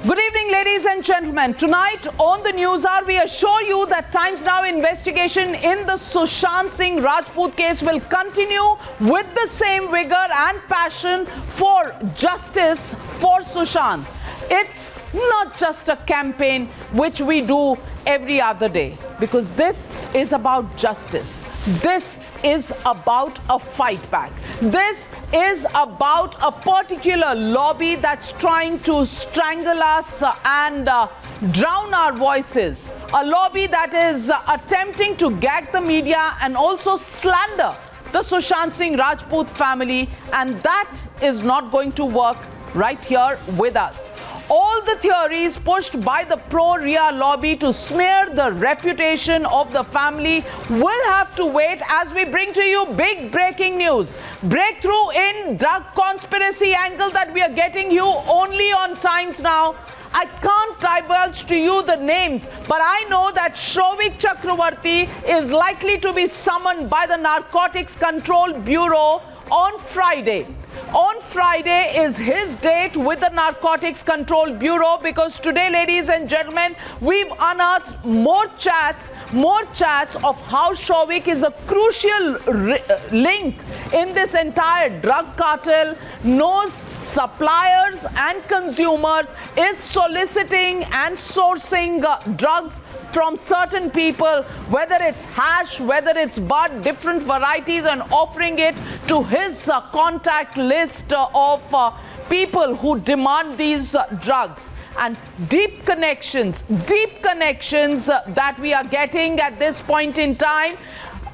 Good evening, ladies and gentlemen. Tonight on the News Hour, we assure you that Times Now investigation in the Sushant Singh Rajput case will continue with the same vigor and passion for justice for Sushant. It's not just a campaign which we do every other day, because this is about justice. This is about a fight back. This is about a particular lobby that's trying to strangle us and drown our voices. A lobby that is attempting to gag the media and also slander the Sushant Singh Rajput family, and that is not going to work right here with us. All the theories pushed by the pro-Ria lobby to smear the reputation of the family will have to wait as we bring to you big breaking news. Breakthrough in drug conspiracy angle that we are getting you only on Times Now. I can't divulge to you the names, but I know that Souvik Chakravarti is likely to be summoned by the Narcotics Control Bureau on Friday. On Friday is his date with the Narcotics Control Bureau, because today, ladies and gentlemen, we've unearthed more chats of how Souvik is a crucial link in this entire drug cartel, knows suppliers and consumers, is soliciting and sourcing drugs from certain people, whether it's hash, whether it's bud, different varieties, and offering it to his contact list of people who demand these drugs. And deep connections that we are getting at this point in time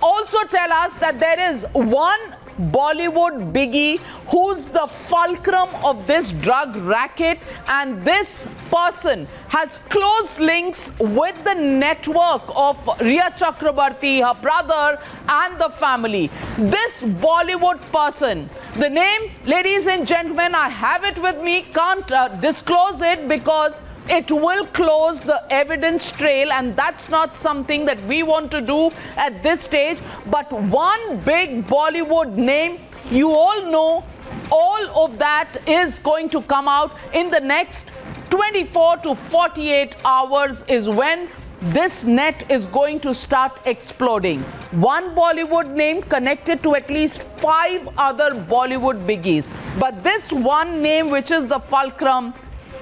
also tell us that there is one Bollywood biggie who's the fulcrum of this drug racket, and this person has close links with the network of Ria Chakrabarti, her brother, and the family. This Bollywood person, the name, ladies and gentlemen, I have it with me, can't disclose it because it will close the evidence trail, and that's not something that we want to do at this stage. But one big Bollywood name, you all know, all of that is going to come out in the next 24 to 48 hours is when this net is going to start exploding. One Bollywood name connected to at least 5 other Bollywood biggies. But this one name, which is the fulcrum,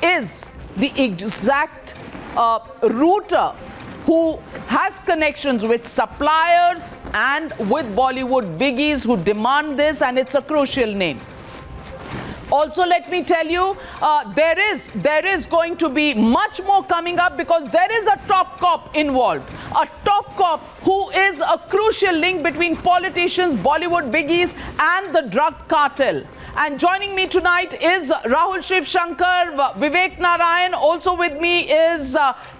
is the exact router who has connections with suppliers and with Bollywood biggies who demand this, and it's a crucial name. Also, let me tell you, there is going to be much more coming up, because there is a top cop involved. A top cop who is a crucial link between politicians, Bollywood biggies, and the drug cartel. And joining me tonight is Rahul Shiv Shankar, Vivek Narayan. Also with me is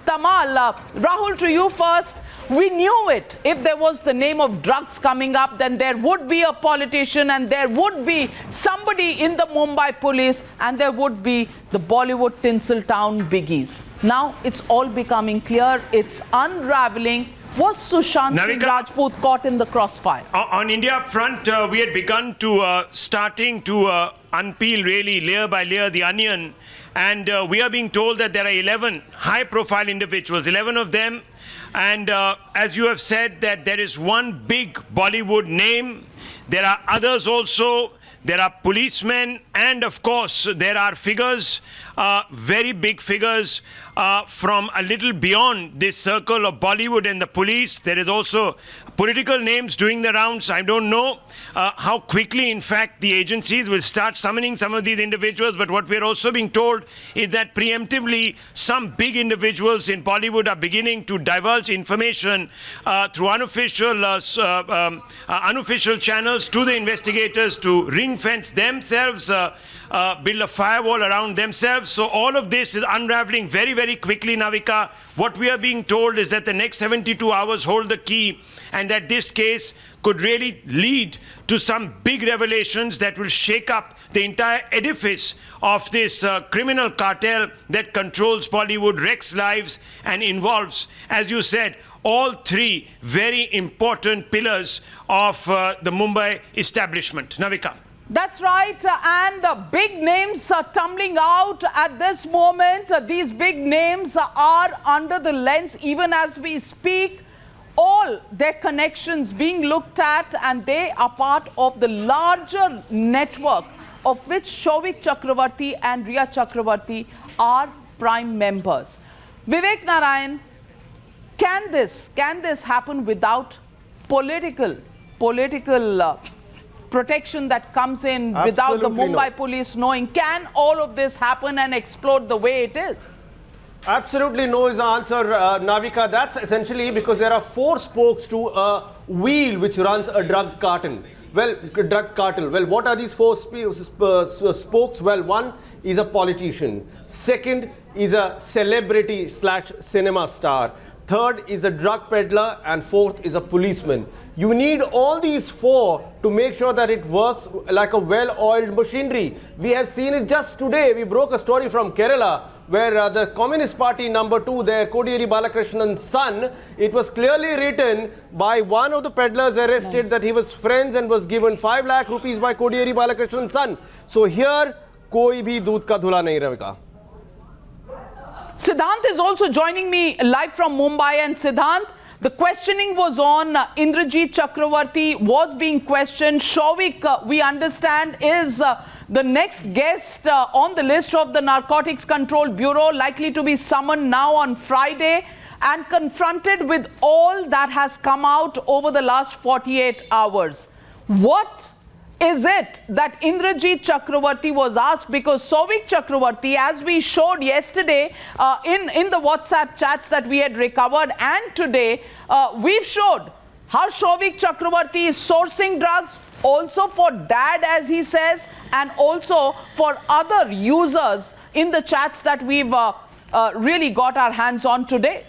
Tamal. Rahul, to you first. We knew it. If there was the name of drugs coming up, then there would be a politician, and there would be somebody in the Mumbai police, and there would be the Bollywood Tinseltown biggies. Now it's all becoming clear. It's unraveling. Was Sushant Singh Rajput caught in the crossfire? On India front, we had begun to starting to unpeel really layer by layer the onion, and we are being told that there are 11 high-profile individuals, 11 of them, and as you have said, that there is one big Bollywood name. There are others also. There are policemen, and of course there are figures, very big figures from a little beyond this circle of Bollywood and the police. There is also political names doing the rounds. I don't know how quickly, in fact, the agencies will start summoning some of these individuals, but what we're also being told is that preemptively some big individuals in Bollywood are beginning to divulge information through unofficial channels to the investigators to ring-fence themselves, build a firewall around themselves. So all of this is unraveling very, very quickly, Navika. What we are being told is that the next 72 hours hold the key, and that this case could really lead to some big revelations that will shake up the entire edifice of this criminal cartel that controls Bollywood, wrecks lives, and involves, as you said, all three very important pillars of the Mumbai establishment. Navika. That's right, and big names are tumbling out at this moment. These big names are under the lens even as we speak. All their connections being looked at, and they are part of the larger network of which Souvik Chakravarti and Riya Chakravarti are prime members. Vivek Narayan, can this happen without political protection that comes in, without the Mumbai police knowing? Can all of this happen and explode the way it is? Absolutely no is the answer, Navika. That's essentially because there are 4 spokes to a wheel which runs a drug cartel. Well, what are these 4 spokes? Well, one is a politician. Second is a celebrity / cinema star. Third is a drug peddler, and fourth is a policeman. You need all these 4 to make sure that it works like a well-oiled machinery. We have seen it just today. We broke a story from Kerala where the Communist Party number 2 there, Kodiyeri Balakrishnan's son, it was clearly written by one of the peddlers arrested that he was friends and was given 5 lakh rupees by Kodiyeri Balakrishnan's son. So here, koi bhi doodh ka dhula nahi rahega. Siddhant is also joining me live from Mumbai. And Siddhant, the questioning was on. Indrajit Chakravarti was being questioned. Souvik, we understand, is the next guest on the list of the Narcotics Control Bureau, likely to be summoned now on Friday and confronted with all that has come out over the last 48 hours. What is it that Indrajit Chakravarti was asked? Because Souvik Chakravarti, as we showed yesterday in the WhatsApp chats that we had recovered, and today we've showed how Souvik Chakravarti is sourcing drugs also for dad, as he says, and also for other users in the chats that we've really got our hands on today.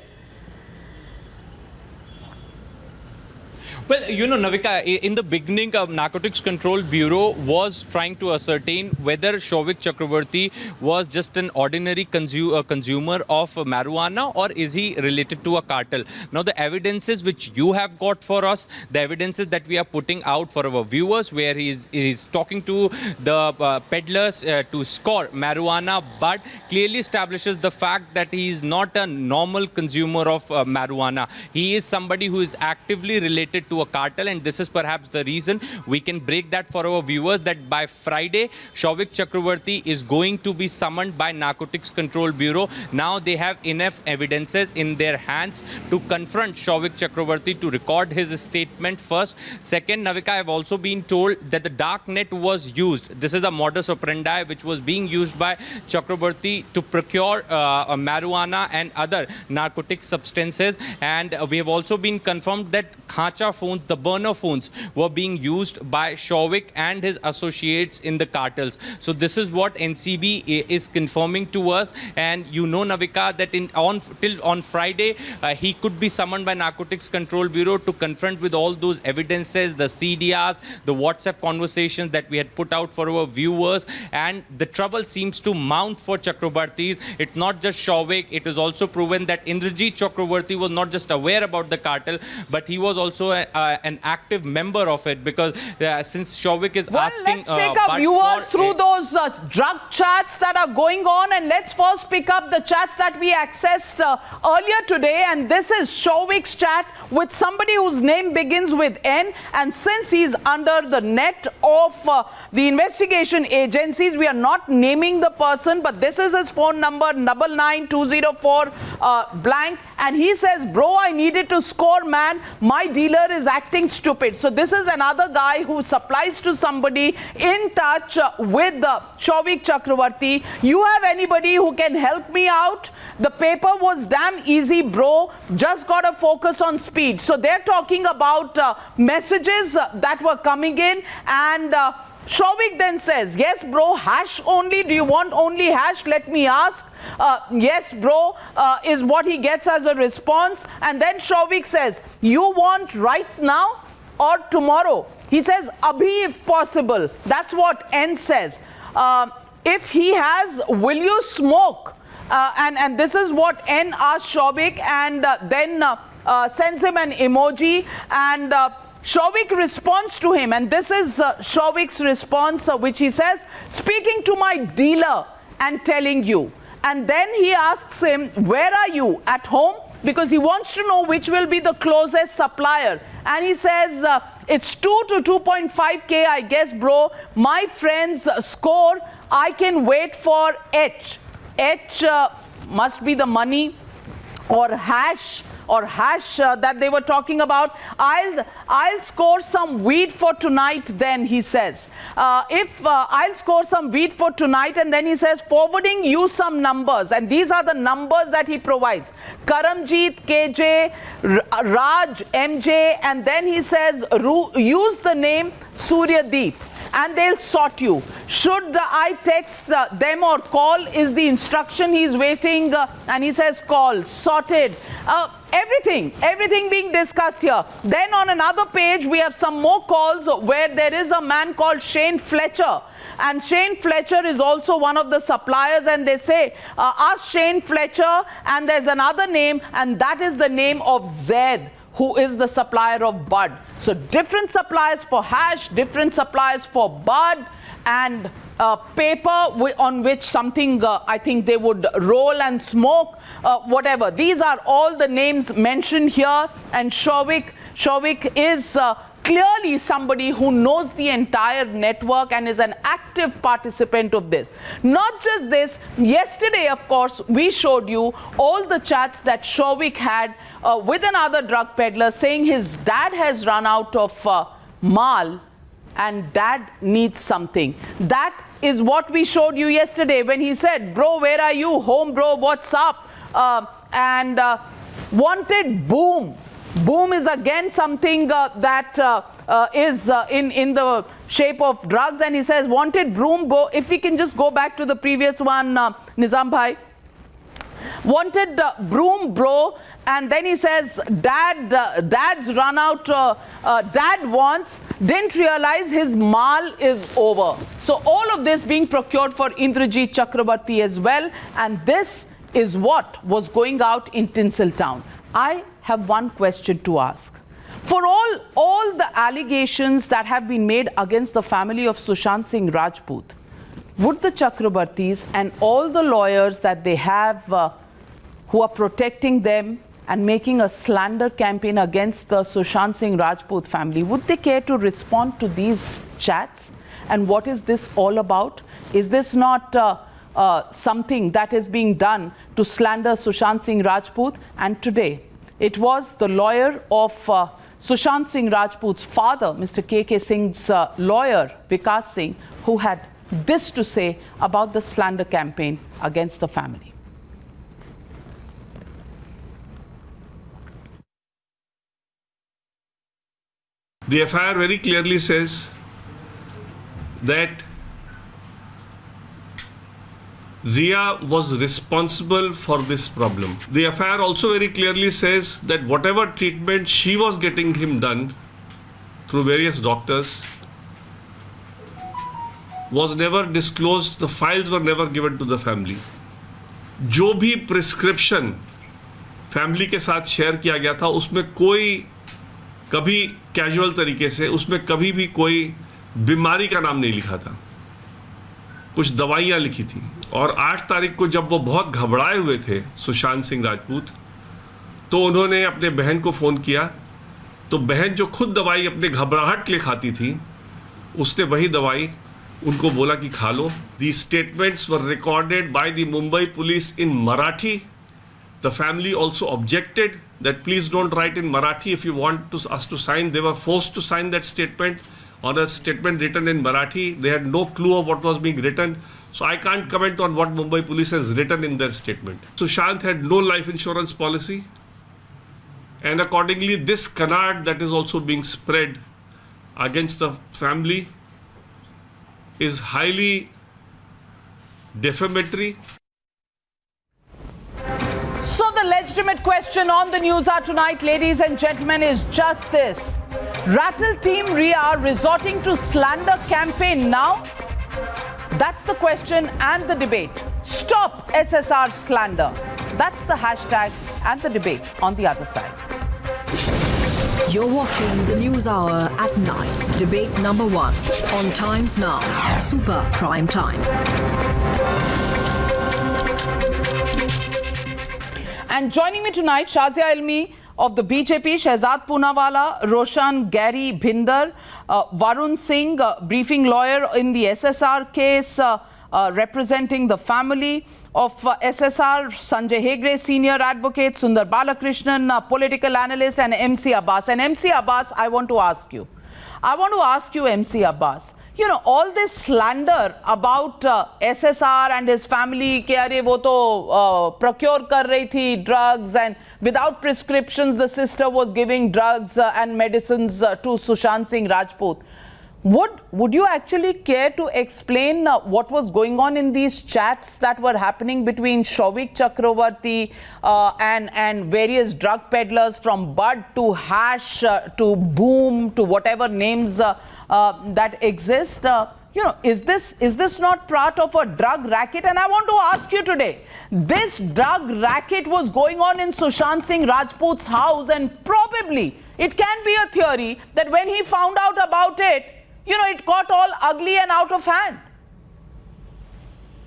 Well, you know, Navika, in the beginning, Narcotics Control Bureau was trying to ascertain whether Souvik Chakravarti was just an ordinary consumer of marijuana, or is he related to a cartel. Now, the evidences which you have got for us, the evidences that we are putting out for our viewers, where he's talking to the peddlers to score marijuana, but clearly establishes the fact that he is not a normal consumer of marijuana. He is somebody who is actively related to a cartel, and this is perhaps the reason we can break that for our viewers, that by Friday, Souvik Chakravarti is going to be summoned by Narcotics Control Bureau. Now they have enough evidences in their hands to confront Souvik Chakravarti, to record his statement first. Second, Navika, I have also been told that the dark net was used. This is a modus operandi which was being used by Chakravarti to procure marijuana and other narcotic substances. And we have also been confirmed that Khacha phones, the burner phones, were being used by Souvik and his associates in the cartels. So this is what NCB is confirming to us. And you know, Navika, that till on Friday, he could be summoned by Narcotics Control Bureau to confront with all those evidences, the CDRs, the WhatsApp conversations that we had put out for our viewers. And the trouble seems to mount for Chakravarti. It's not just Souvik. It is also proven that Indrajit Chakravarti was not just aware about the cartel, but he was also an active member of it, because since Souvik is asking... Let's take our viewers through those drug chats that are going on, and let's first pick up the chats that we accessed earlier today. And this is Souvik's chat with somebody whose name begins with N, and since he's under the net of the investigation agencies, we are not naming the person, but this is his phone number, 99204 blank, and he says, bro, I needed to score, man, my dealer is acting stupid. So this is another guy who supplies to somebody in touch with Souvik Chakravarti. You have anybody who can help me out? The paper was damn easy, bro, just gotta focus on speed. So they're talking about messages that were coming in, and Souvik then says, yes, bro, hash only. Do you want only hash? Let me ask. Yes, bro, is what he gets as a response. And then Souvik says, you want right now or tomorrow? He says, abhi if possible. That's what N says. If he has, will you smoke? And this is what N asked Souvik, and then sends him an emoji. And Shawik responds to him, and this is Shawik's response, which he says, speaking to my dealer and telling you. And then he asks him, where are you? At home? Because he wants to know which will be the closest supplier. And he says, it's 2 to 2.5K, I guess, bro. My friends score. I can wait for H. H must be the money or hash that they were talking about. I'll score some weed for tonight then, he says. I'll score some weed for tonight, and then he says, forwarding you some numbers. And these are the numbers that he provides. Karamjeet, KJ, Raj, MJ, and then he says, use the name Suryadeep, and they'll sort you. Should I text them or call is the instruction he's waiting, and he says call, sorted. Everything being discussed here. Then on another page we have some more calls where there is a man called Shane Fletcher. And Shane Fletcher is also one of the suppliers, and they say, ask Shane Fletcher, and there's another name, and that is the name of Zaid, who is the supplier of bud. So different suppliers for hash, different suppliers for bud, and paper on which something I think they would roll and smoke, whatever. These are all the names mentioned here, and Shawik is clearly somebody who knows the entire network and is an active participant of this. Not just this, yesterday, of course, we showed you all the chats that Shawik had with another drug peddler saying his dad has run out of mal and dad needs something. That is what we showed you yesterday when he said, bro, where are you? Home, bro, what's up? And wanted boom. Boom is again something that is in the shape of drugs, and he says wanted broom. If we can just go back to the previous one, Nizam bhai. Wanted broom, bro, and then he says dad's run out, dad wants, didn't realize his mal is over. So all of this being procured for Indrajit Chakrabarti as well, and this is what was going out in Tinseltown. I have one question to ask. For all the allegations that have been made against the family of Sushant Singh Rajput, would the Chakrabartis and all the lawyers that they have who are protecting them and making a slander campaign against the Sushant Singh Rajput family, would they care to respond to these chats? And what is this all about? Is this not something that is being done to slander Sushant Singh Rajput? And today, it was the lawyer of Sushant Singh Rajput's father, Mr. K.K. Singh's lawyer, Vikas Singh, who had this to say about the slander campaign against the family. The FIR very clearly says that Ria was responsible for this problem. The FIR also very clearly says that whatever treatment she was getting him done through various doctors was never disclosed, the files were never given to the family. जो भी prescription family के साथ share किया गया था उसमें कोई कभी कैजुअल तरीके से उसमें कभी भी कोई बीमारी का नाम नहीं लिखा था, कुछ दवाइयाँ लिखी थी। और 8 तारीख को जब वो बहुत घबराए हुए थे सुशांत सिंह राजपूत, तो उन्होंने अपने बहन को फ़ोन किया, तो बहन जो खुद दवाई अपने घबराहट के लिए खाती थी उसने वही दवाई उनको बोला कि खा लो। The statements were recorded by the Mumbai police in Marathi. The family also objected that please don't write in Marathi if you want us to sign. They were forced to sign that statement on a statement written in Marathi. They had no clue of what was being written. So I can't comment on what Mumbai police has written in their statement. Sushant had no life insurance policy. And accordingly, this canard that is also being spread against the family is highly defamatory. So the legitimate question on the News Hour tonight, ladies and gentlemen, is just this. Rattle Team Ria resorting to slander campaign now? That's the question and the debate. Stop SSR slander. That's the hashtag and the debate on the other side. You're watching the News Hour at 9. Debate number 1 on Times Now. Super Prime Time. And joining me tonight, Shazia Ilmi of the BJP, Shehzad Poonawalla, Roshan Gary Bhinder, Varun Singh, briefing lawyer in the SSR case, representing the family of SSR, Sanjay Hegde, senior advocate, Sundar Balakrishnan, political analyst, and MC Abbas. And MC Abbas, I want to ask you, MC Abbas, you know, all this slander about SSR and his family, कि अरे वो तो procure कर रही थी drugs, and without prescriptions the sister was giving drugs and medicines to Sushant Singh Rajput. Would you actually care to explain what was going on in these chats that were happening between Shouvik Chakravarti and various drug peddlers, from Bud to Hash to Boom to whatever names that exist? You know, is this not part of a drug racket? And I want to ask you today, this drug racket was going on in Sushant Singh Rajput's house, and probably it can be a theory that when he found out about it, you know, it got all ugly and out of hand.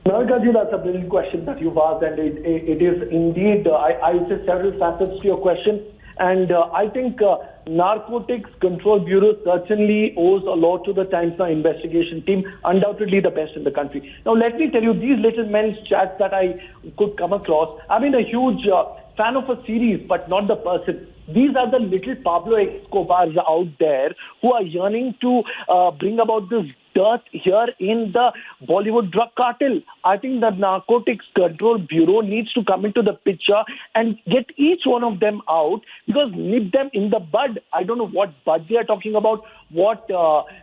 Navika ji, that's a brilliant question that you've asked, and it is indeed, I would say, several facets to your question. And I think Narcotics Control Bureau certainly owes a lot to the Times Now investigation team, undoubtedly the best in the country. Now, let me tell you, these little men's chats that I could come across, I've been a huge fan of a series, but not the person. These are the little Pablo Escobars out there who are yearning to bring about this dirt here in the Bollywood drug cartel. I think the Narcotics Control Bureau needs to come into the picture and get each one of them out, because nip them in the bud. I don't know what bud they are talking about, what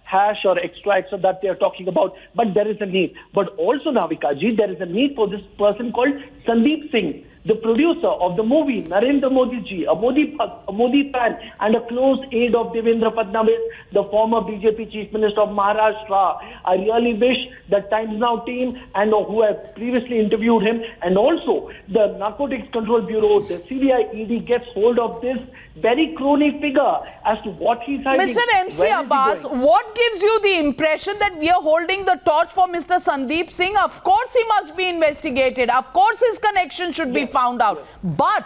hash or extracts that they are talking about, but there is a need. But also, Navika ji, there is a need for this person called Sandeep Singh, the producer of the movie Narendra Modi ji, a Modi fan and a close aide of Devendra Fadnavis, the former BJP Chief Minister of Maharashtra. I really wish the Times Now team and who have previously interviewed him, and also the Narcotics Control Bureau, the CBI ED, gets hold of this very crony figure as to what he's hiding. Mr. MC Abbas, what gives you the impression that we are holding the torch for Mr. Sandeep Singh? Of course he must be investigated. Of course his connection should be found out. But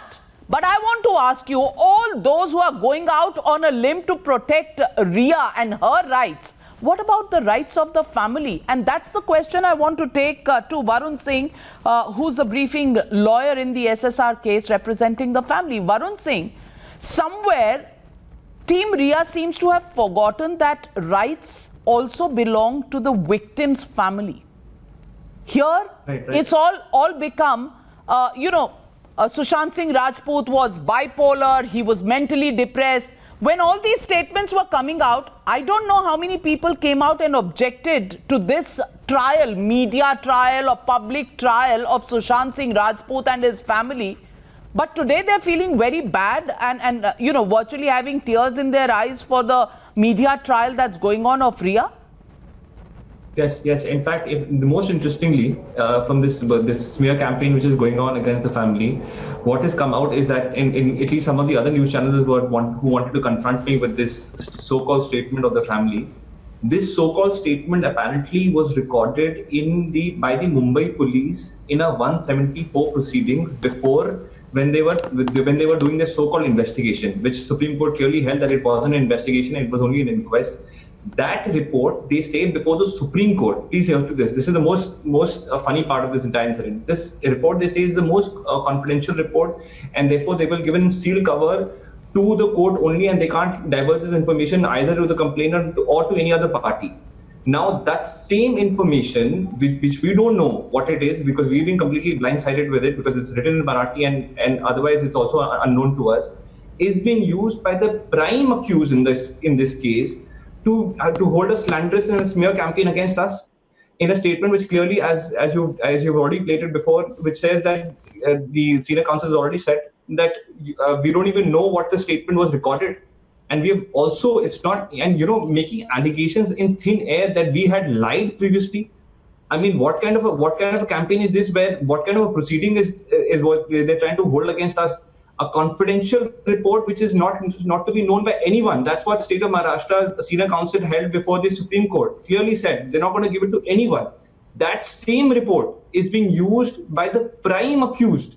I want to ask you, all those who are going out on a limb to protect Ria and her rights, what about the rights of the family? And that's the question I want to take to Varun Singh, who's the briefing lawyer in the SSR case representing the family. Varun Singh, somewhere Team Ria seems to have forgotten that rights also belong to the victim's family. Here, it's all become, Sushant Singh Rajput was bipolar, he was mentally depressed. When all these statements were coming out, I don't know how many people came out and objected to this trial, media trial or public trial of Sushant Singh Rajput and his family. But today they're feeling very bad and virtually having tears in their eyes for the media trial that's going on of Ria. Yes. In fact, the most interestingly, from this smear campaign which is going on against the family, what has come out is that in at least some of the other news channels who wanted to confront me with this so-called statement of the family, this so-called statement apparently was recorded by the Mumbai police in a 174 proceedings before, when they were doing their so-called investigation, which Supreme Court clearly held that it wasn't an investigation, it was only an inquest. That report they say before the Supreme Court. Please hear to this. This is the most funny part of this entire incident. This report they say is the most confidential report, and therefore they will give a sealed cover to the court only, and they can't divulge this information either to the complainant or to any other party. Now that same information, which we don't know what it is, because we've been completely blindsided with it because it's written in Marathi and otherwise it's also unknown to us, is being used by the prime accused in this case to hold a slanderous and a smear campaign against us in a statement which clearly, as you've already played it before, which says that the senior counsel has already said that we don't even know what the statement was recorded. And we have also, making allegations in thin air that we had lied previously. I mean, what kind of a campaign is this? What kind of a proceeding is what they're trying to hold against us? a confidential report which is not to be known by anyone. That's what State of Maharashtra's Senior Counsel held before the Supreme Court. Clearly said they're not going to give it to anyone. That same report is being used by the prime accused,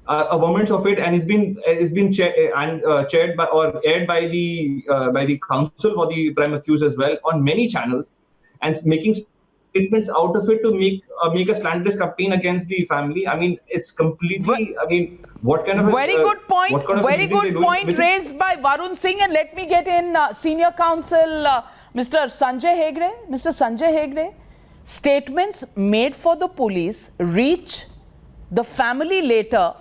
governments of it, and is being chaired by or aired by the counsel for the prime accused as well on many channels, and making statements out of it to make a slanderous campaign against the family. I mean, it's completely. I mean, what kind of very good point? What kind of very good point raised by Varun Singh, and let me get in Senior Counsel Mr. Sanjay Hegde. Mr. Sanjay Hegde, statements made for the police reach the family later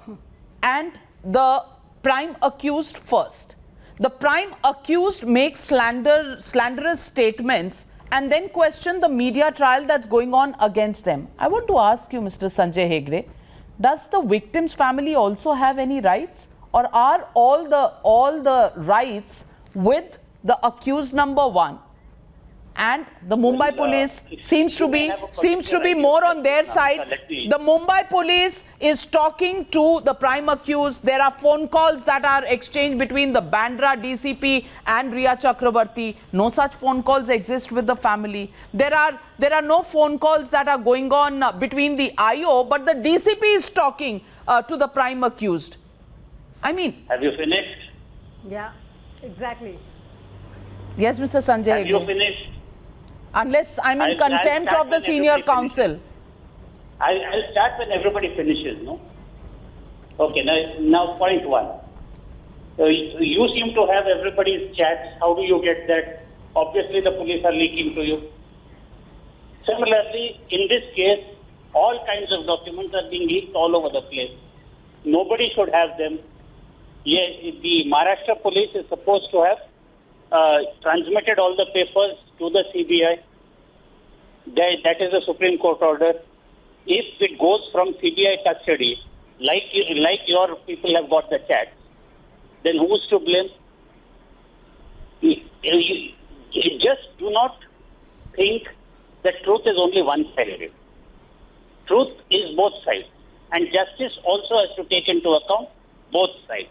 and the prime accused first. The prime accused makes slanderous statements and then question the media trial that's going on against them. I want to ask you, Mr. Sanjay Hegde, does the victim's family also have any rights, or are all the rights with the accused number one? And the Mumbai police seems to be more on their side. The Mumbai police is talking to the prime accused. There are phone calls that are exchanged between the Bandra DCP and Riya Chakrabarti. No such phone calls exist with the family. There are no phone calls that are going on between the IO, but the DCP is talking to the prime accused. I mean, have you finished? Yeah, exactly. Yes, Mr. Sanjay. Have you finished? Unless I'm in contempt of the senior counsel. I'll start when everybody finishes, no? Okay, now point one. You seem to have everybody's chats. How do you get that? Obviously, the police are leaking to you. Similarly, in this case, all kinds of documents are being leaked all over the place. Nobody should have them. Yes, the Maharashtra police is supposed to have transmitted all the papers to the CBI. That is a Supreme Court order. If it goes from CBI custody, like your people have got the chats, then who's to blame? You just do not think that truth is only one-sided. Truth is both sides. And justice also has to take into account both sides.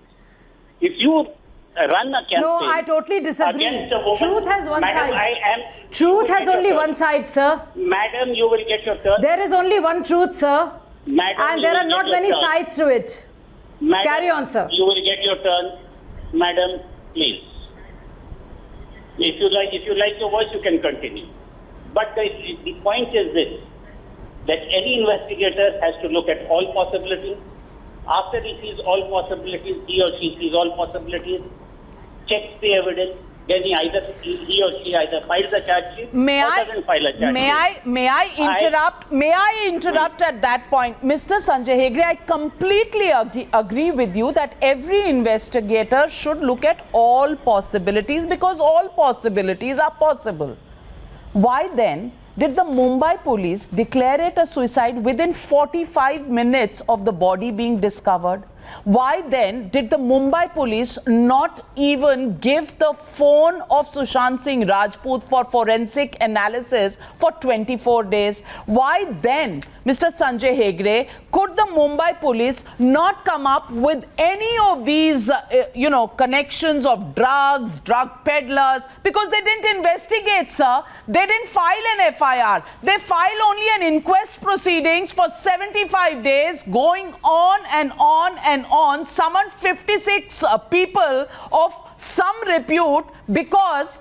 If you run a campaign... No, I totally disagree. Woman, truth has one Madam, side. Truth has only one side, sir. Madam, you will get your turn. There is only one truth, sir. Madam, and there are not many sides to it. Madam, carry on, sir. You will get your turn. Madam, please. If you like your voice, you can continue. But the point is this, that any investigator has to look at all possibilities. After he sees all possibilities, he or she sees all possibilities, checks the evidence, then he or she either files a charge sheet or doesn't file a charge sheet. May I interrupt at that point? Mr. Sanjay Hegde, I completely agree with you that every investigator should look at all possibilities, because all possibilities are possible. Why then did the Mumbai police declare it a suicide within 45 minutes of the body being discovered? Why then did the Mumbai police not even give the phone of Sushant Singh Rajput for forensic analysis for 24 days? Why then, Mr. Sanjay Hegde, could the Mumbai police not come up with any of these, connections of drugs, drug peddlers? Because they didn't investigate, sir. They didn't file an FIR. They filed only an inquest proceedings for 75 days, going on and on and on, summoned 56 people of some repute, because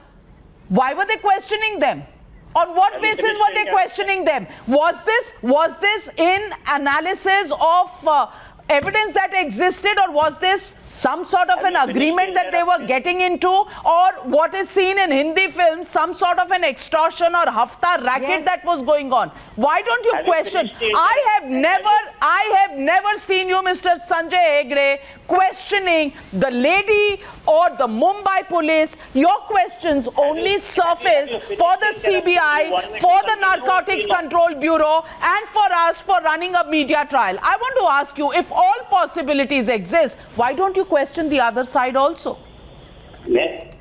why were they questioning them? On what basis were they questioning them? Was this in analysis of evidence that existed, or was this some sort of an agreement that they were getting into, or what is seen in Hindi films, some sort of an extortion or hafta racket that was going on? Why don't you question? I have never seen you, Mr. Sanjay Hegde, questioning the lady or the Mumbai police. Your questions only surface for the CBI, for the Narcotics Control Bureau, and for us for running a media trial. I want to ask you, if all possibilities exist, why don't you question the other side also? Yes.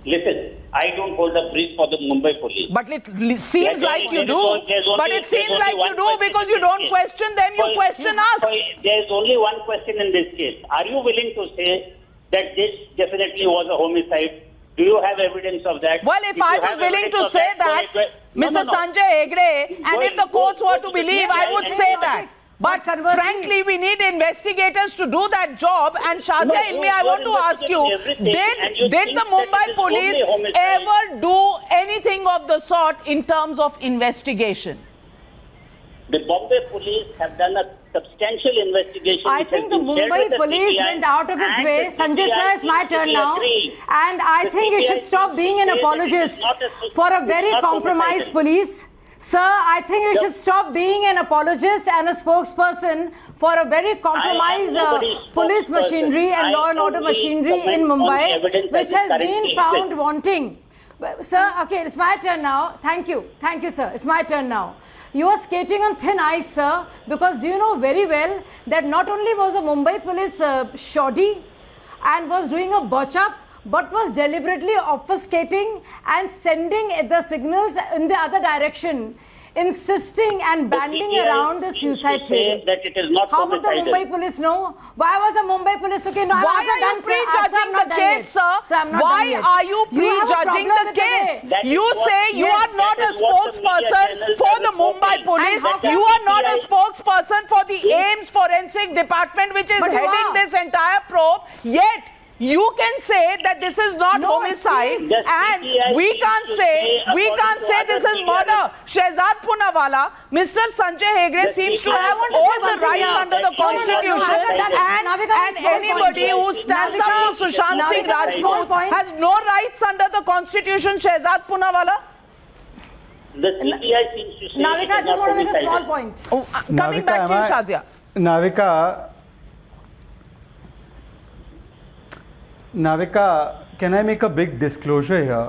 Listen, I don't hold a brief for the Mumbai police. But it seems Yeah, like you there is do. only- But it there's seems only like you one do question because in you this don't case. question them, you question us. There is only one question in this case. Are you willing to say that this definitely was a homicide? Do you have evidence of that? Well, if I you was have willing evidence to of say that, go ahead. No, Mr. no, no. Sanjay Hegde, and if the courts were to believe, I would say that. But conversely- frankly, we need investigators to do that job. And Shazia Ilmi, I want to ask you, did the Mumbai police ever do anything of the sort in terms of investigation? The Bombay police have done a substantial investigation. I which think has the been shared Mumbai with the police CBI, went out of its and way. the Sanjay CBI sir, it's my seems to turn be now. agreeing. And I The think you CBI should stop seems being to an say that it is apologist not a- for a it's very not compromised homicidal. police. Sir, I think you should stop being an apologist and a spokesperson for a very compromised nobody's police spokesperson. machinery and I law and order only machinery in comment on Mumbai, evidence that which is has been currently found existing. wanting. But, sir, okay, it's my turn now. Thank you. Thank you, sir. It's my turn now. You are skating on thin ice, sir, because you know very well that not only was a Mumbai police shoddy and was doing a botch-up, but was deliberately obfuscating and sending the signals in the other direction, insisting and banding CBI around the seems suicide to say theory. that it is not How would the homicidal. Mumbai police know? Why was the Mumbai police okay? No, Why are you prejudging the case, sir? Why are you prejudging the case? That is You what- say you yes, are not that a is what the media spokesperson channels for are the Mumbai reporting. police. And how You are not a CBI spokesperson for the AIMS forensic department, which is But you heading are. this entire probe. Yet, you can say that this is not No, it homicide, seems- The and CBI we seems can't to say according to this other is media murder. Shehzad Poonawalla, Mr. Sanjay Hegde The seems to CBI have I want to all say the one thing rights here. under the No, no, no, no, Constitution, I haven't done it. Navika, and small anybody point. who stands up for Sushant Singh Navika, small Rajput point. has no rights under the Constitution. Shehzad Poonawalla. The CBI seems to say Navika, it I is just not want to make a small homicidal. point. Coming back to you, Shazia. Navika, can I make a big disclosure here?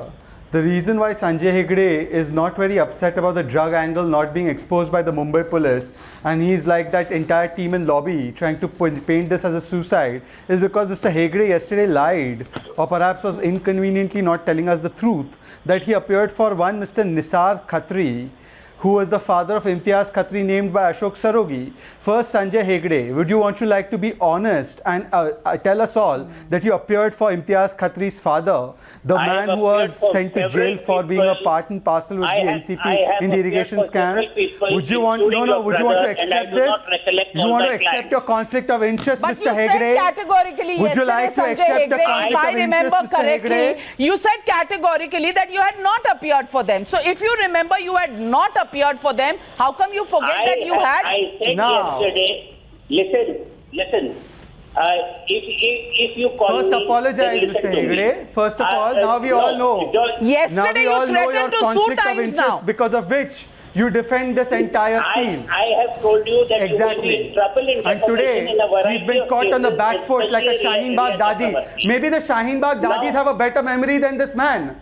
The reason why Sanjay Hegde is not very upset about the drug angle not being exposed by the Mumbai police, and he's like that entire team in lobby trying to paint this as a suicide, is because Mr. Hegde yesterday lied, or perhaps was inconveniently not telling us the truth, that he appeared for one Mr. Nisar Khatri, who was the father of Imtiaz Khatri, named by Ashok Sarogi. First, Sanjay Hegde, would you want to like to be honest and tell us all that you appeared for Imtiaz Khatri's father, the I man have who was appeared for sent to jail several for being a people. part and parcel with I the have NCP in the appeared irrigation for scam? several people, Would you want including your would you want to brother, and I accept do this? not recollect You all want to that accept line. your conflict of interest, But Mr. you said Hegde? categorically Would you yesterday, like to Sanjay accept the Hegde, conflict if I of remember interest, Mr. correctly, Hegde? you said categorically that you had not appeared for them. So if you remember you had not appeared for them, how come you forget that you had? I said Now. yesterday, listen. If you call First, me, apologize, then listen Mr. to me. Hegde. First of all, now we all know. Yesterday Now we you all know your threatened to sue conflict of Times interest now. because of which you defend this entire scene. I have told you that you will be Exactly. in trouble in And defamation today, in a variety he's been of caught on the cases, back foot like a especially Shaheen Bagh Riya Dadi. Chakrabarti. Maybe the Shaheen Bagh Dadis have a better memory than this man.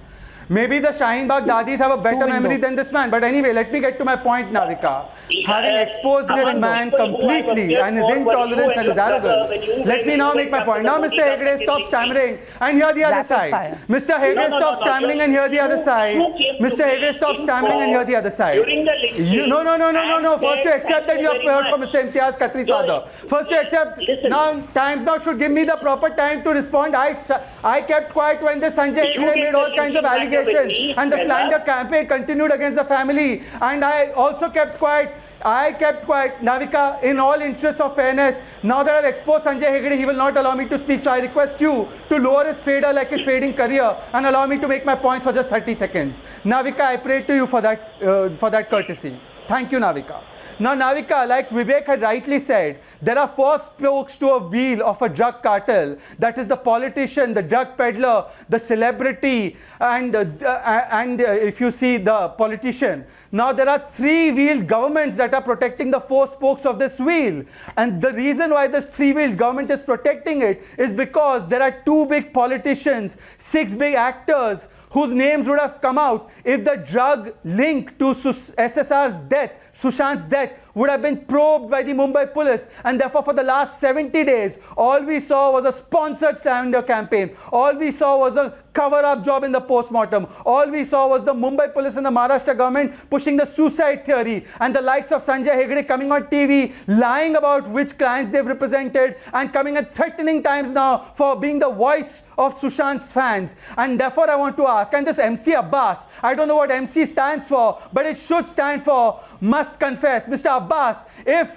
Maybe the Shaheen Bagh Dadis have a better memory than this man. But anyway, let me get to my point, Navika. Having exposed this man completely and his intolerance and his arrogance, let me now make my point. Now, Mr. Hegde, stop stammering and hear the other Rapid side. fire. Mr. Hegde, No, stop stammering and hear the other side. Mr. Hegde, stop stammering and hear the other side. During the lynching, No. First to accept that you have heard from Mr. Imtiaz Khatri's father. First to accept. Listen. Now, Times now should give me the proper time to respond. I kept quiet when the Sanjay You Hegde did made the all kinds of lynching matter with allegations me, and the Shehzad. slander campaign continued against the family. And I also kept quiet. I kept quiet, Navika, in all interests of fairness. Now that I've exposed Sanjay Hegde, he will not allow me to speak. So I request you to lower his fader like his fading career and allow me to make my points for just 30 seconds. Navika, I pray to you for that courtesy. Thank you, Navika. Now, Navika, like Vivek had rightly said, there are four spokes to a wheel of a drug cartel. That is the politician, the drug peddler, the celebrity, and if you see the politician. Now, there are three-wheeled governments that are protecting the four spokes of this wheel. And the reason why this three-wheeled government is protecting it is because there are two big politicians, six big actors, whose names would have come out if the drug link to SSR's death, Sushant's death, would have been probed by the Mumbai police, and therefore for the last 70 days, all we saw was a sponsored slander campaign. All we saw was a cover-up job in the post-mortem. All we saw was the Mumbai police and the Maharashtra government pushing the suicide theory, and the likes of Sanjay Hegde coming on TV, lying about which clients they've represented, and coming at threatening times now for being the voice of Sushant's fans. And therefore I want to ask, and this MC Abbas, I don't know what MC stands for, but it should stand for must confess. Mr. Abbas, if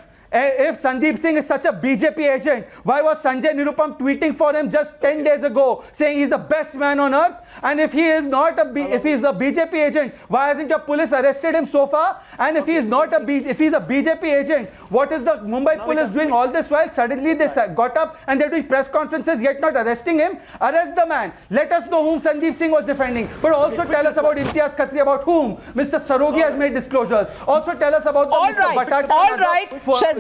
Sandeep Singh is such a BJP agent, why was Sanjay Nirupam tweeting for him just 10 days ago saying he's the best man on earth? And if he is not if he's a BJP agent, why hasn't your police arrested him so far? And if he is not if he's a BJP agent, what is the Mumbai police doing all this while? Suddenly they got up and they're doing press conferences yet not arresting him. Arrest the man. Let us know whom Sandeep Singh was defending. But also tell us about Imtiaz Khatri, about whom Mr. Sarogi has made disclosures. Also tell us about the Mr. Batata. All right.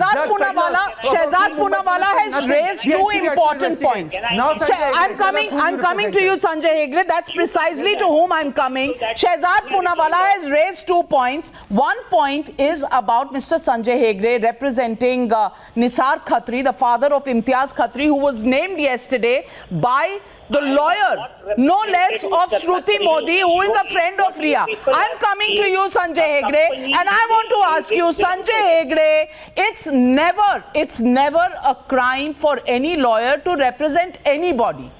Shehzad Poonawala has raised two important points. I'm coming to you, Sanjay Hegde. That's precisely to whom I'm coming. Shehzad Poonawala has raised 2 points. One point is about Mr. Sanjay Hegde representing Nisar Khatri, the father of Imtiaz Khatri, who was named yesterday by the lawyer, no less of Shruti Modi, who is a friend of Riya. I'm coming to you, Sanjay Hegde, and I want to ask you, Sanjay Hegde, it's never a crime for any lawyer to represent anybody,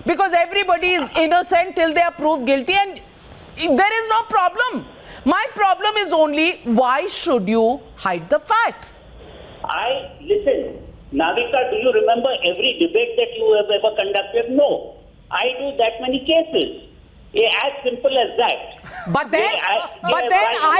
because everybody is innocent till they are proved guilty, and there is no problem. My problem is only, why should you hide the facts? Listen, Navika, do you remember every debate that you have ever conducted? No. I do that many cases. As simple as that. But then I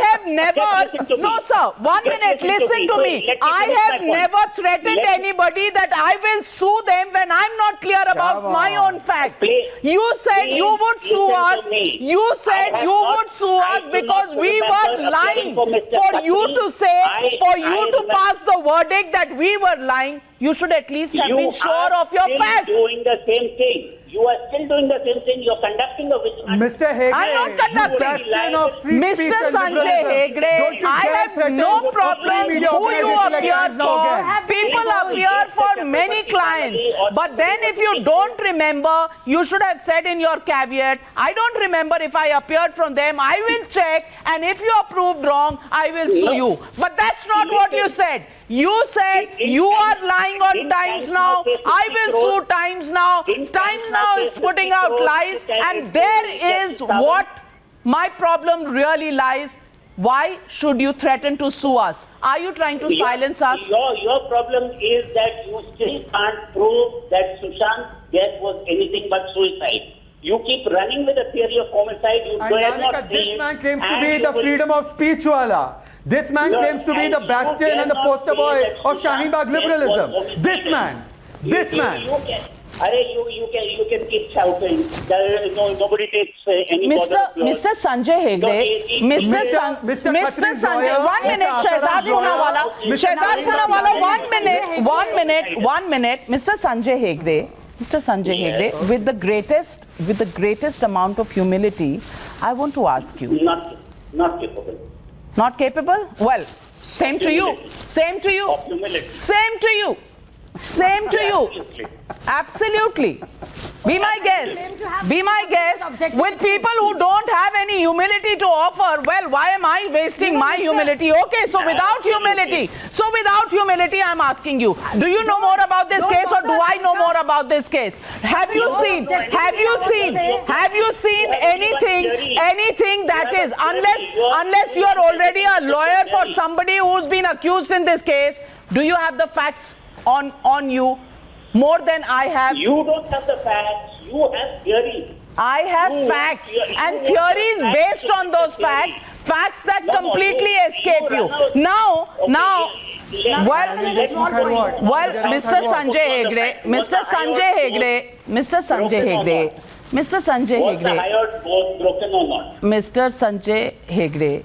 have never, no sir, 1 minute, listen to me. I have never threatened anybody that I will sue them when I'm not clear about my own facts. You said you would sue us. You said you would sue us because we were lying. For you to say, for you to pass the verdict that we were lying, you should at least have been sure of your facts. You are doing the same thing. You are still doing the same thing. You're conducting a witch hunt. Mr. Hegde, I'm not conducting. Mr. Sanjay Hegde, I have no problem who you appear for. People appear for many clients. But then if you don't remember, you should have said in your caveat, I don't remember if I appeared from them. I will check, and if you are proved wrong, I will sue you. But that's not what you said. You said you are lying on Times Now. I will sue Times Now. Times Now is putting out lies, and there is what my problem really lies. Why should you threaten to sue us? Are you trying to silence us? Your problem is that you still can't prove that Sushant's death was anything but suicide. You keep running with the theory of homicide. You dare not say this man claims to be the freedom of speech wala. This man claims to be the bastion and the poster boy of Shaheen Bagh liberalism. This man. You can keep shouting. Nobody takes any Mr. Sanjay Hegde, Mr. Sanjay, 1 minute, Shehzad Poonawala, 1 minute, Mr. Sanjay Hegde, with the greatest amount of humility, I want to ask you. Not capable. Not capable? Well, same to you. Same to you. Same to you. Same to you. Absolutely. Be my guest. Be my guest. With people who don't have any humility to offer, well, why am I wasting my humility? Okay, so without humility, I'm asking you, do you know more about this case, or do I know more about this case? Have you seen anything that is, unless you are already a lawyer for somebody who's been accused in this case, do you have the facts on you more than I have? You don't have the facts. You have theories. I have facts and theories based on those facts that completely escape you. Now, Mr. Sanjay Hegde, Mr. Sanjay Hegde,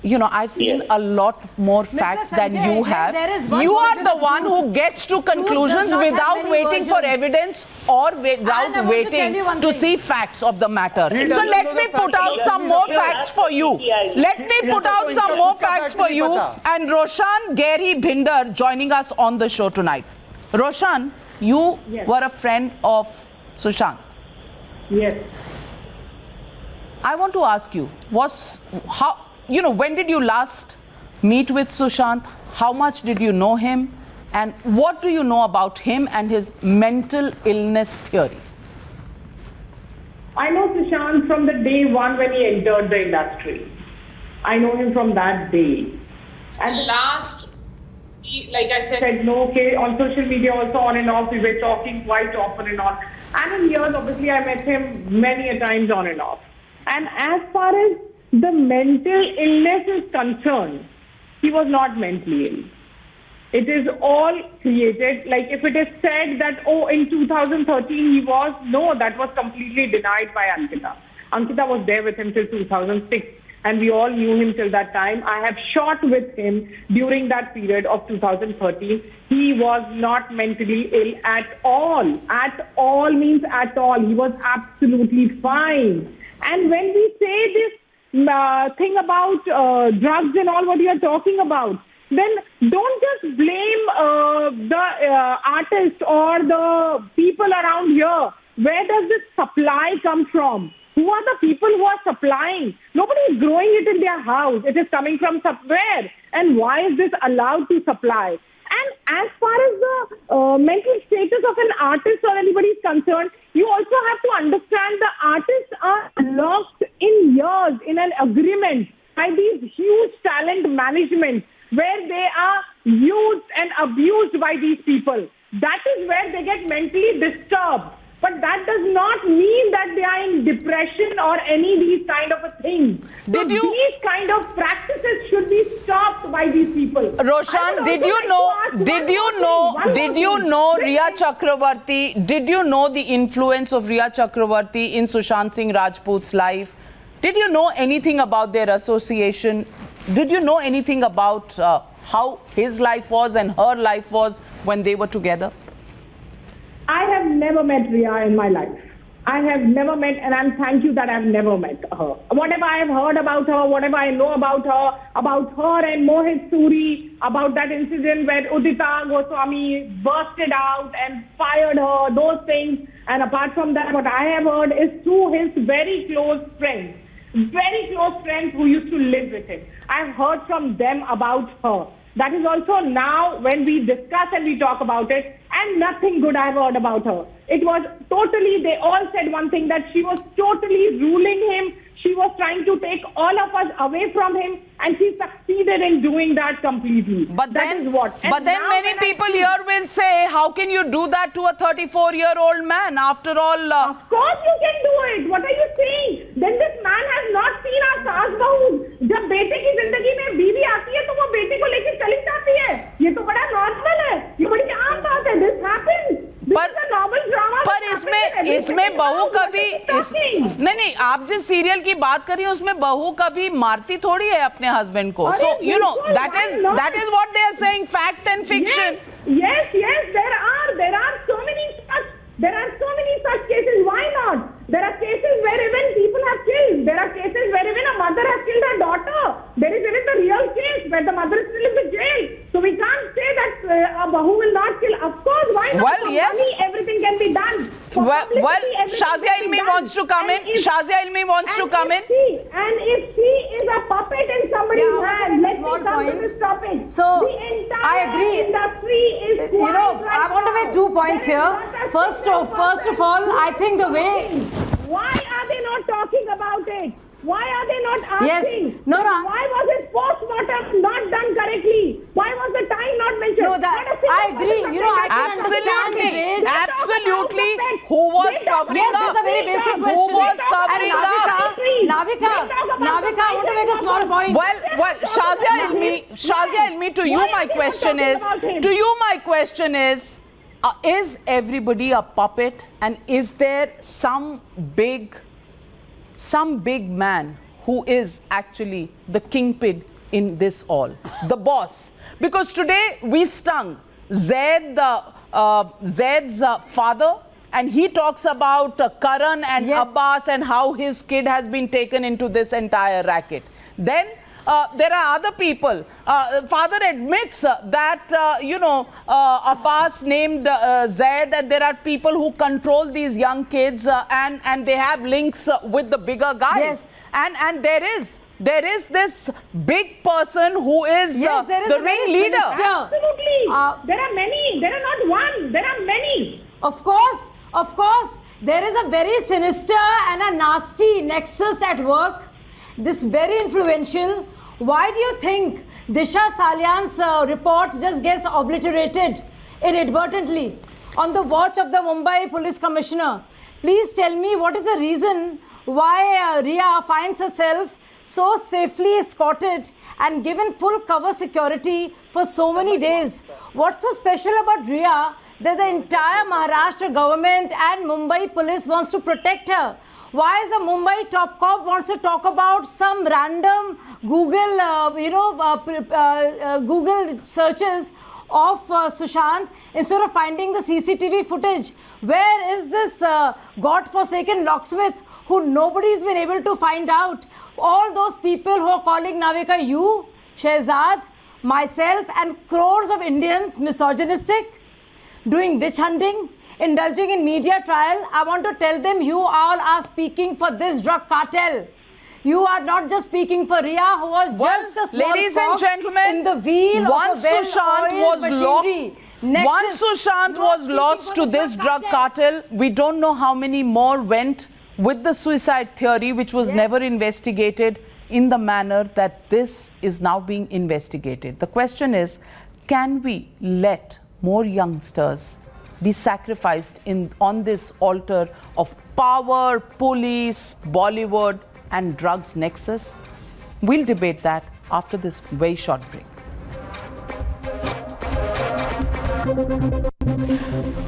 I've seen Yes. a lot more facts than Sanjay, you have. there is one You are version the of one truth. who gets to Truth does conclusions not have without many waiting for versions. evidence or And I without want to tell waiting you one to thing. see facts of the matter. He So doesn't let know me the put facts. out some more facts for you. Let me put out some more facts for you. And Roshan Gary Bhinder joining us on the show tonight. Roshan, you were a friend of Sushant. Yes. I want to ask you, when did you last meet with Sushant? How much did you know him? And what do you know about him and his mental illness theory? I know Sushant from the day one when he entered the industry. I know him from that day. And Last, like I said, no, okay, on social media also on and off, we were talking quite often and on. And in years, obviously, I met him many a times on and off. And as far as the mental illness is concerned, he was not mentally ill. It is all created. Like if it is said that, in 2013 he was, no, that was completely denied by Ankita. Ankita was there with him till 2006 and we all knew him till that time. I have shot with him during that period of 2013. He was not mentally ill at all. At all means at all. He was absolutely fine. And when we say this thing about drugs and all what you are talking about, then don't just blame the artist or the people around here. Where does this supply come from? Who are the people who are supplying? Nobody is growing it in their house. It is coming from somewhere. And why is this allowed to supply? And as far as the mental status of an artist or anybody is concerned, you also have to understand the artists are locked in years in an agreement by these huge talent management where they are used and abused by these people. That is where they get mentally disturbed. But that does not mean that they are in depression or any these kind of a thing. These kind of practices should be stopped by these people. Roshan, did you know Riya Chakravarti? Did you know the influence of Riya Chakravarti in Sushant Singh Rajput's life? Did you know anything about their association? Did you know anything about how his life was and her life was when they were together? I have never met Riya in my life. I have never met, and I'm thank you that I've never met her. Whatever I have heard about her, whatever I know about her and Mohit Suri, about that incident where Udita Goswami bursted out and fired her, those things. And apart from that, what I have heard is through his very close friends who used to live with him. I've heard from them about her. That is also now when we discuss and we talk about it, and nothing good I've heard about her. It was totally, they all said one thing, that she was totally ruling him. She was trying to take all of us away from him, and she succeeded in doing that completely. But that then, is what. And but then now many when I people see- here will say, how can you do that to a 34-year-old man? After all, Of course you can do it. What are you saying? Then this man has not seen our saas bahu. जब बेटे की जिंदगी में बीवी आती है तो वो बेटे को लेकर चली जाती है. ये तो बड़ा नॉर्मल है. ये बड़ी आम बात है. This happens. This is a normal drama. पर इसमें बहू कभी नहीं आप जिस सीरियल की बात कर रही हैं उसमें बहू कभी मारती थोड़ी है अपने हस्बैंड को. So you know that is what they are saying, fact and fiction. Yes, there are so many such cases. Why not? There are cases where even people have killed. There are cases where even a mother has killed her daughter. There is even the real case where the mother is still in the jail. So we can't say that a bahu will not kill. Of course, why not? Well, For yes. money, everything can be done. For Well, publicity, everything Shazia can be Ilmi done. wants to come in. Shazia Ilmi wants to come in. And if she is a puppet in somebody's Yeah, I want to hand, make a let me small come to point. this topic. So, the entire I agree. industry is You know, quiet right I want to make now. 2 points There is here. not a First single of all, person I think the way. Why are they not talking about it? Why are they not Yes. asking? No. Why was his post-mortem not done correctly? Why was the time not mentioned? No, that- Not a single I agree. person You know, I said that. can understand the rage. Absolutely. Who was covering Yes, up? there's a very basic Who question. was covering and up? Navika, I want to make a small point. Well, Shazia Ilmi, to you Why my are they not question talking is, is everybody a puppet, and is there some big man who is actually the kingpin in this all, the boss. Because today we stung Zaid's father, and he talks about Karan and Abbas and how his kid has been taken into this entire racket. Then there are other people. Father admits that, Abbas named Zaid, and there are people who control these young kids and they have links with the bigger guys. Yes. And there is this big person who is Yes, there is the a very ringleader. sinister- Absolutely. There are many. There are not one. There are many. Of course, there is a very sinister and a nasty nexus at work. This very influential. Why do you think Disha Salian's report just gets obliterated inadvertently on the watch of the Mumbai Police Commissioner? Please tell me what is the reason why Ria finds herself so safely escorted and given full cover security for so many days. What's so special about Ria that the entire Maharashtra government and Mumbai police wants to protect her? Why is the Mumbai top cop wants to talk about some random Google, Google searches of Sushant instead of finding the CCTV footage? Where is this God-forsaken locksmith who nobody's been able to find out? All those people who are calling Navika, you, Shehzad, myself and crores of Indians misogynistic, doing witch hunting, indulging in media trial, I want to tell them you all are speaking for this drug cartel. You are not just speaking for Ria, who was just a small ladies and cog gentlemen, in the wheel once of a Sushant well-oiled was machinery. Once Sushant was lost to this drug cartel, we don't know how many more went with the suicide theory, which was never investigated in the manner that this is now being investigated. The question is, can we let more youngsters be sacrificed on this altar of power, police, Bollywood and drugs nexus? We'll debate that after this very short break.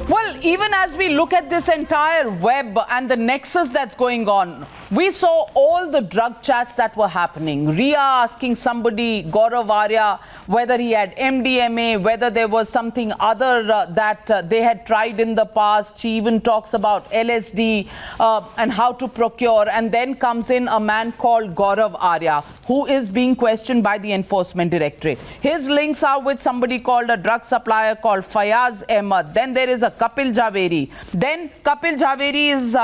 Well, even as we look at this entire web and the nexus that's going on, we saw all the drug chats that were happening. Ria asking somebody, Gaurav Arya, whether he had MDMA, whether there was something other that they had tried in the past. She even talks about LSD and how to procure. And then comes in a man called Gaurav Arya, who is being questioned by the Enforcement Directorate. His links are with somebody called a drug supplier called Fayaz Ahmed. Then there is a Kapil Jhaveri. Then Kapil Jhaveri is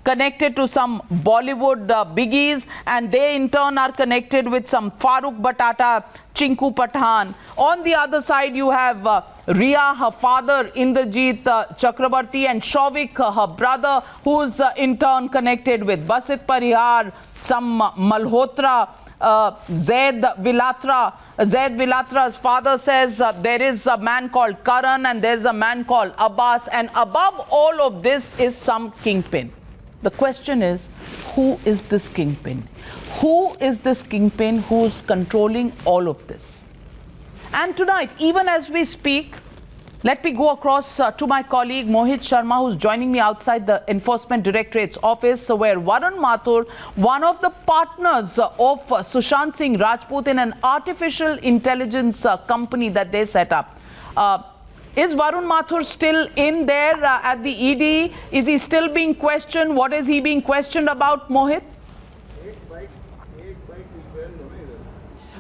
connected to some Bollywood biggies, and they in turn are connected with some Farooq Batata, Chinku Pathan. On the other side, you have Ria, her father, Indrajit Chakrabarti, and Shovik, her brother, who's in turn connected with Basit Parihar, some Malhotra, Zaid Vilatra's father says there is a man called Karan and there's a man called Abbas, and above all of this is some kingpin. The question is, who is this kingpin? Who is this kingpin who's controlling all of this? And tonight, even as we speak, let me go across to my colleague Mohit Sharma, who's joining me outside the Enforcement Directorate's office, where Varun Mathur, one of the partners of Sushant Singh Rajput in an artificial intelligence company that they set up. Is Varun Mathur still in there at the ED? Is he still being questioned? What is he being questioned about, Mohit?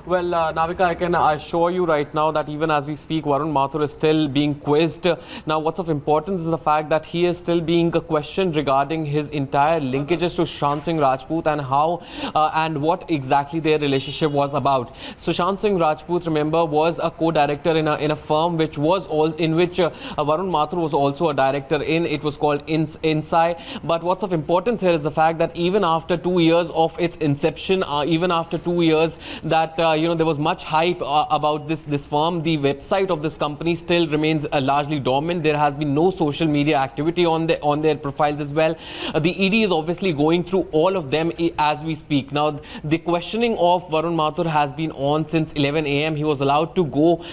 Well, Navika, I can assure you right now that even as we speak, Varun Mathur is still being quizzed. Now, what's of importance is the fact that he is still being questioned regarding his entire linkages to Sushant Singh Rajput and how and what exactly their relationship was about. Sushant Singh Rajput, remember, was a co-director in a firm which was in which Varun Mathur was also a director in. It was called Insai. But what's of importance here is the fact that even after 2 years of its inception, even after 2 years that there was much hype about this firm. The website of this company still remains largely dormant. There has been no social media activity on their profiles as well. The ED is obviously going through all of them as we speak. Now, the questioning of Varun Mathur has been on since 11 a.m. He was allowed to go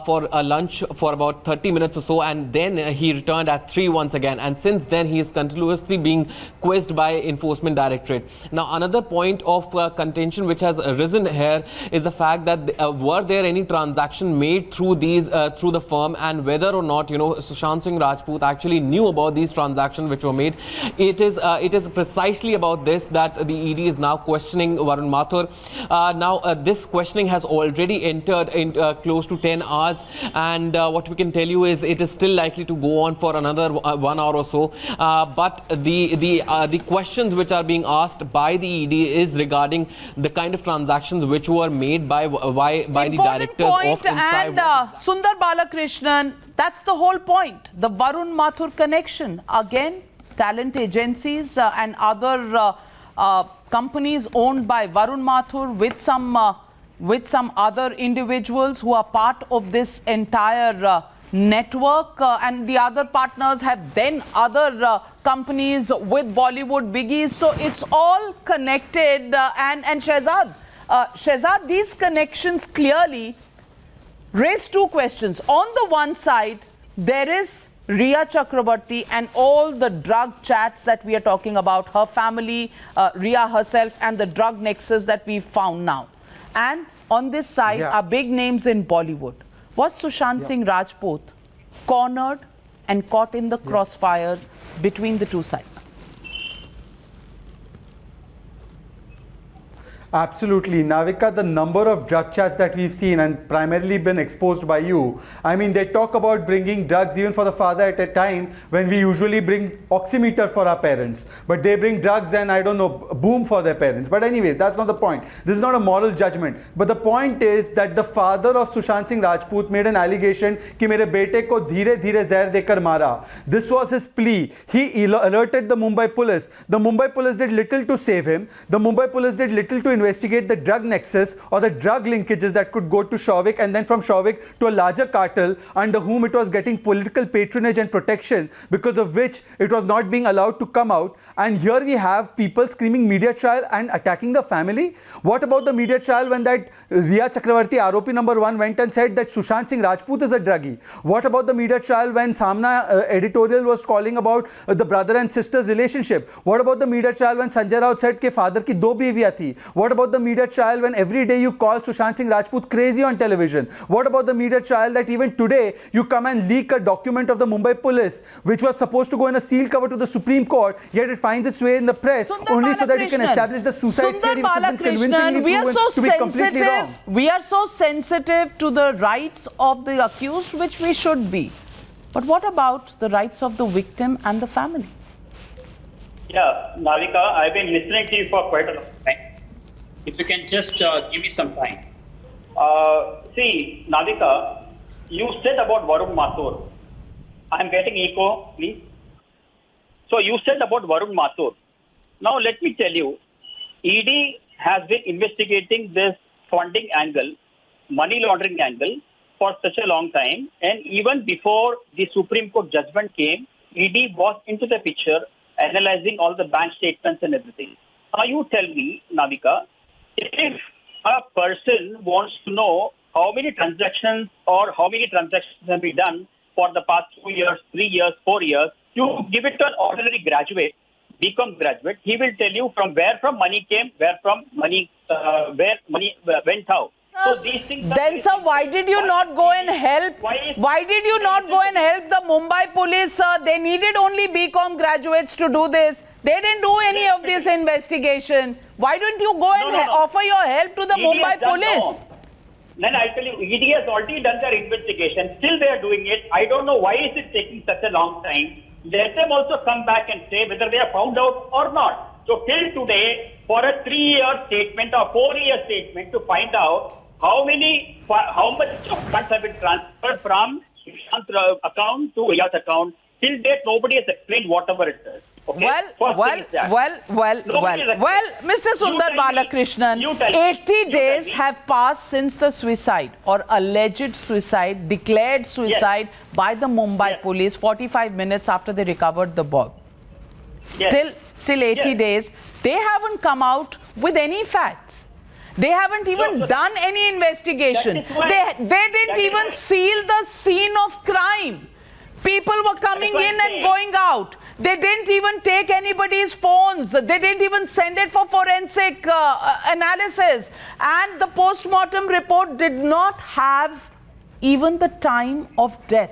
for a lunch for about 30 minutes or so, and then he returned at 3 once again. And since then, he is continuously being quizzed by Enforcement Directorate. Now, another point of contention which has arisen here is the fact that were there any transaction made through the firm, and whether or not Sushant Singh Rajput actually knew about these transactions which were made. It is precisely about this that the ED is now questioning Varun Mathur. Now, this questioning has already entered in close to 10 hours, and what we can tell you is it is still likely to go on for another 1 hour or so. But the questions which are being asked by the ED is regarding the kind of transactions which were made by the directors of Inside. And Sundar Balakrishnan, that's the whole point. The Varun Mathur connection. Again, talent agencies and other companies owned by Varun Mathur with some other individuals who are part of this entire network, and the other partners have then other companies with Bollywood biggies. So it's all connected. And Shehzad, these connections clearly raise two questions. On the one side, there is Riya Chakrabarti and all the drug chats that we are talking about, her family, Riya herself, and the drug nexus that we've found now. And on this side are big names in Bollywood. Was Sushant Singh Rajput cornered and caught in the crossfires between the two sides? Absolutely. Navika, the number of drug chats that we've seen and primarily been exposed by you, I mean, they talk about bringing drugs even for the father at a time when we usually bring oximeter for our parents. But they bring drugs and, I don't know, boom for their parents. But anyways, that's not the point. This is not a moral judgment. But the point is that the father of Sushant Singh Rajput made an allegation कि मेरे बेटे को धीरे धीरे जहर देकर मारा. This was his plea. He alerted the Mumbai police. The Mumbai police did little to save him. The Mumbai police did little to investigate the drug nexus or the drug linkages that could go to Shovik, and then from Shovik to a larger cartel under whom it was getting political patronage and protection, because of which it was not being allowed to come out. And here we have people screaming media trial and attacking the family. What about the media trial when that Riya Chakrabarti, ROP number 1, went and said that Sushant Singh Rajput is a druggie? What about the media trial when Samna editorial was calling about the brother and sister's relationship? What about the media trial when Sanjay Raut said कि father की 2 बीवियां थी? What about the media trial when every day you call Sushant Singh Rajput crazy on television? What about the media trial that even today you come and leak a document of the Mumbai police which was supposed to go in a sealed cover to the Supreme Court, yet it finds its way in the press only so that you can establish the suicide theory which has been convincingly proven to be completely wrong. We are so sensitive to the rights of the accused, which we should be. But what about the rights of the victim and the family? Yeah, Navika, I've been listening to you for quite a long time. If you can just give me some time. See, Navika, you said about Varun Mathur. I'm getting echo, please. So you said about Varun Mathur. Now let me tell you, ED has been investigating this funding angle, money laundering angle for such a long time. And even before the Supreme Court judgment came, ED was into the picture, analyzing all the bank statements and everything. Now you tell me, Navika, if a person wants to know how many transactions have been done for the past 2 years, 3 years, 4 years, you give it to an ordinary graduate, BCom graduate, he will tell you from where money came, where money went out. So these things. Then, sir, why did you not go and help? Why did you not go and help the Mumbai police, sir? They needed only BCom graduates to do this. They didn't do any of this investigation. Why don't you go and offer your help to the Mumbai police? Then I tell you, ED has already done their investigation. Still they are doing it. I don't know why is it taking such a long time. Let them also come back and say whether they have found out or not. So till today, for a 3-year statement or 4-year statement to find out how much of funds have been transferred from Sushant's account to Riya's account, till date nobody has explained whatever it is. Okay? Well, First well, thing is that. well, well, Nobody well, is well, Mr. You Sundar tell me. Balakrishnan, You tell me. 80 You tell days me. have passed since the suicide or alleged suicide, declared suicide by the Mumbai Yes. police 45 minutes after they recovered the body. Yes. Till 80 Yes. days, they haven't come out with any facts. They haven't even so done any investigation. that is why- They didn't that is even why- seal the scene of crime. People were coming why in I'm and saying- going out. They didn't even take anybody's phones. They didn't even send it for forensic analysis. And the post-mortem report did not have even the time of death.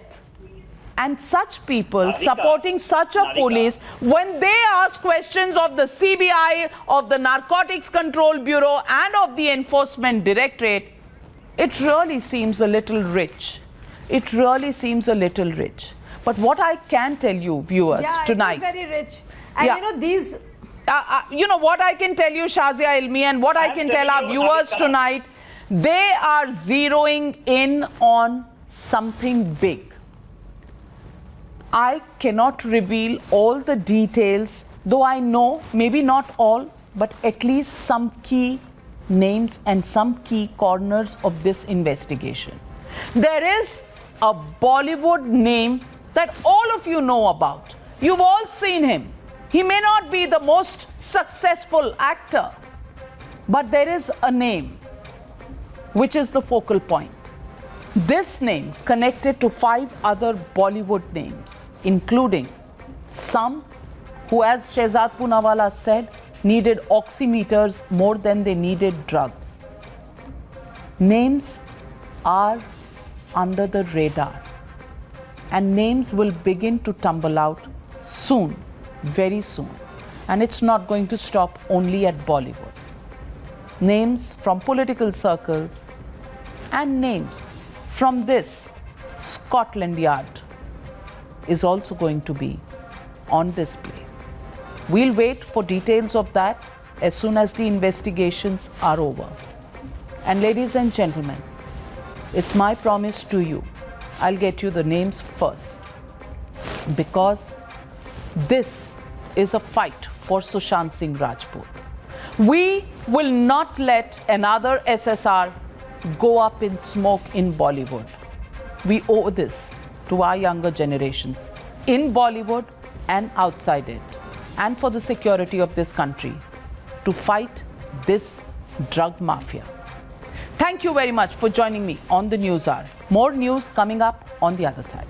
And such people Navika, supporting such a Navika. police, when they ask questions of the CBI, of the Narcotics Control Bureau, and of the Enforcement Directorate, it really seems a little rich. It really seems a little rich. But what I can tell you, viewers, Yeah, tonight. it is very rich. And Yeah. you know, these You know what I can tell you, Shazia Ilmi, and what I I'm can tell our telling you, viewers Navika. tonight, they are zeroing in on something big. I cannot reveal all the details, though I know maybe not all, but at least some key names and some key corners of this investigation. There is a Bollywood name that all of you know about. You've all seen him. He may not be the most successful actor, but there is a name which is the focal point. This name connected to 5 other Bollywood names, including some who, as Shehzad Poonawalla said, needed oximeters more than they needed drugs. Names are under the radar, and names will begin to tumble out soon, very soon. And it's not going to stop only at Bollywood. Names from political circles and names from this Scotland Yard is also going to be on display. We'll wait for details of that as soon as the investigations are over. And ladies and gentlemen, it's my promise to you, I'll get you the names first, because this is a fight for Sushant Singh Rajput. We will not let another SSR go up in smoke in Bollywood. We owe this to our younger generations in Bollywood and outside it, and for the security of this country, to fight this drug mafia. Thank you very much for joining me on the News Hour. More news coming up on the other side.